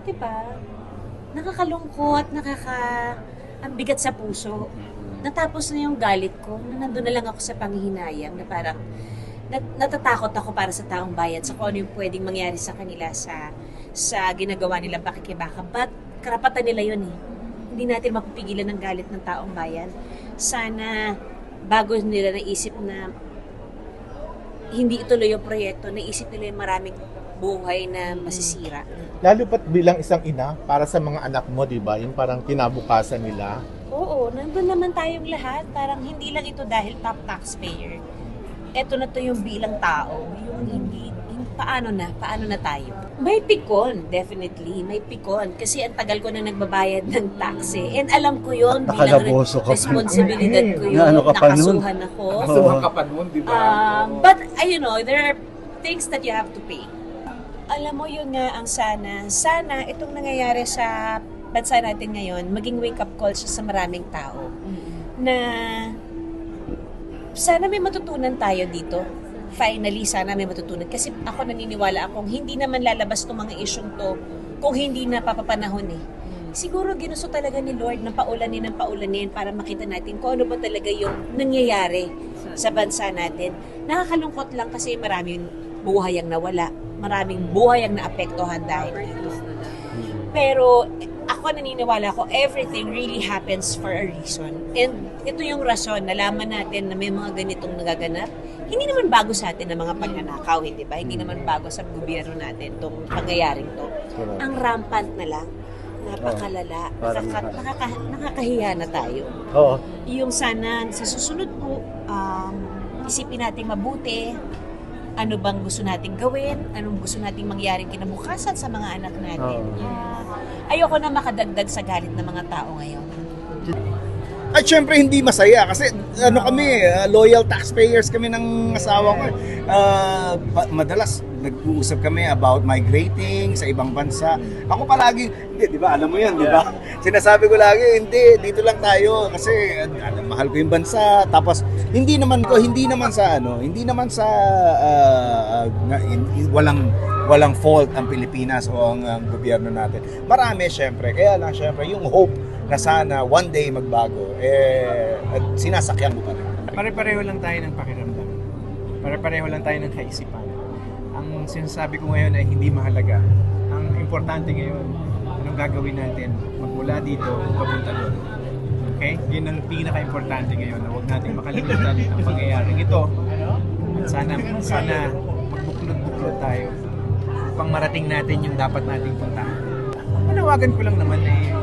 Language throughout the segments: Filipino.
Diba? Nakakalungkot, ang bigat sa puso. Natapos na yung galit ko, na nandun na lang ako sa panghihinayang na parang natatakot ako para sa taong bayan sa kung ano yung pwedeng mangyari sa kanila sa ginagawa nilang pakikibaka. But karapatan nila yun eh. Hindi natin mapipigilan ng galit ng taong bayan. Sana bago nila naisip na hindi ituloy yung proyekto, naisip nila yung maraming buhay na masisira. Lalo pat bilang isang ina, para sa mga anak mo, di ba? Yung parang kinabukasan nila. Oo, nandun naman tayong lahat. Parang hindi lang ito dahil top taxpayer. Eto na to yung bilang tao. Yung hindi paano na tayo. May pikon, definitely. May pikon. Kasi ang tagal ko na nagbabayad ng tax eh. And alam ko yun, bilang responsibilidad ko yun. Nakasuhan ako. Nakasuhan ka pa nun, di ba? But, you know, there are things that you have to pay. Alam mo yun nga ang sana itong nangyayari sa bansa natin ngayon, maging wake-up call siya sa maraming tao. Na sana may matutunan tayo dito. Finally, sana may matutunan. Kasi ako naniniwala akong hindi naman lalabas itong mga isyong to kung hindi na papapanahon eh. Siguro ginusto talaga ni Lord na paulanin para makita natin kung ano ba talaga yung nangyayari sa bansa natin. Nakakalungkot lang kasi maraming buhay ang nawala. Maraming buhay ang naapektuhan dahil dito. Pero ako naniniwala ko, everything really happens for a reason. And ito yung rason, nalaman natin na may mga ganitong nagaganap. Hindi naman bago sa atin ang mga pagnanakaw, hindi ba? Hindi naman bago sa gobyerno natin itong pangyayaring to. Ang rampant na lang, napakalala, nakakahiya na tayo. Oo. Yung sana sa susunod po, isipin natin mabuti, ano bang gusto nating gawin, anong gusto nating mangyaring kinabukasan sa mga anak natin. Ayoko na makadagdag sa galit ng mga tao ngayon. At syempre hindi masaya kasi kami, loyal taxpayers kami ng asawa ko. Madalas nag-uusap kami about migrating sa ibang bansa. Ako palagi, di ba, alam mo yan, di ba? Sinasabi ko lagi, dito lang tayo kasi mahal ko yung bansa. Tapos hindi naman sa walang fault ang Pilipinas o ang gobyerno natin. Marami syempre, kaya lang syempre yung hope na sana one day magbago, at sinasakyan mo pa rin. Pare-pareho lang tayo ng pakiramdam. Pare-pareho lang tayo ng kaisipan. Ang sinasabi ko ngayon ay hindi mahalaga. Ang importante ngayon, anong gagawin natin magmula dito, papunta doon. Okay? Yun ang pinaka-importante ngayon na huwag natin makalimutan ang pangyayaring ito. At sana magbuklod-buklod tayo upang marating natin yung dapat nating puntahan. Manawagan ko lang naman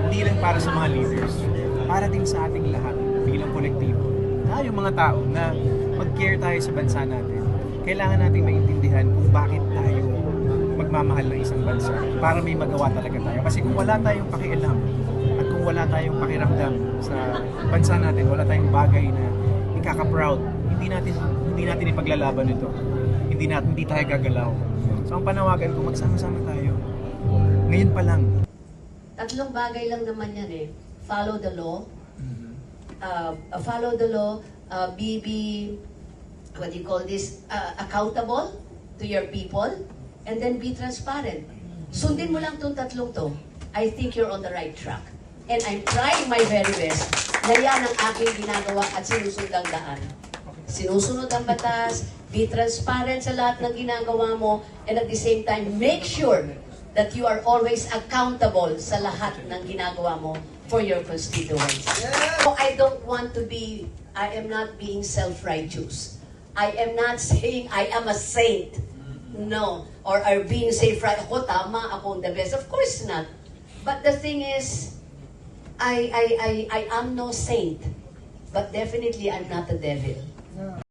hindi lang para sa mga leaders, para din sa ating lahat bilang kolektibo. Tayong mga tao na mag-care tayo sa bansa natin. Kailangan nating maintindihan kung bakit tayo magmamahal ng isang bansa para may magawa talaga tayo. Kasi kung wala tayong pakialam at kung wala tayong pakiramdam sa bansa natin, wala tayong bagay na ikaka-proud, hindi natin ipaglalaban ito. Hindi tayo gagalaw. So ang panawagan ko, magsama-sama tayo. Ngayon pa lang. Tatlong bagay lang naman yan eh. Follow the law. Be what do you call this? Accountable to your people. And then be transparent. Sundin mo lang tong tatlong to. I think you're on the right track. And I'm trying my very best na yan ang aking ginagawa at sinusunod ang daan. Sinusunod ang batas, be transparent sa lahat ng ginagawa mo, and at the same time, make sure that you are always accountable sa lahat ng ginagawa mo for your constituents. So I am not being self-righteous. I am not saying I am a saint. No. Or are being self-righteous. Ako tama, ako the best. Of course not. But the thing is, I am no saint. But definitely I'm not a devil.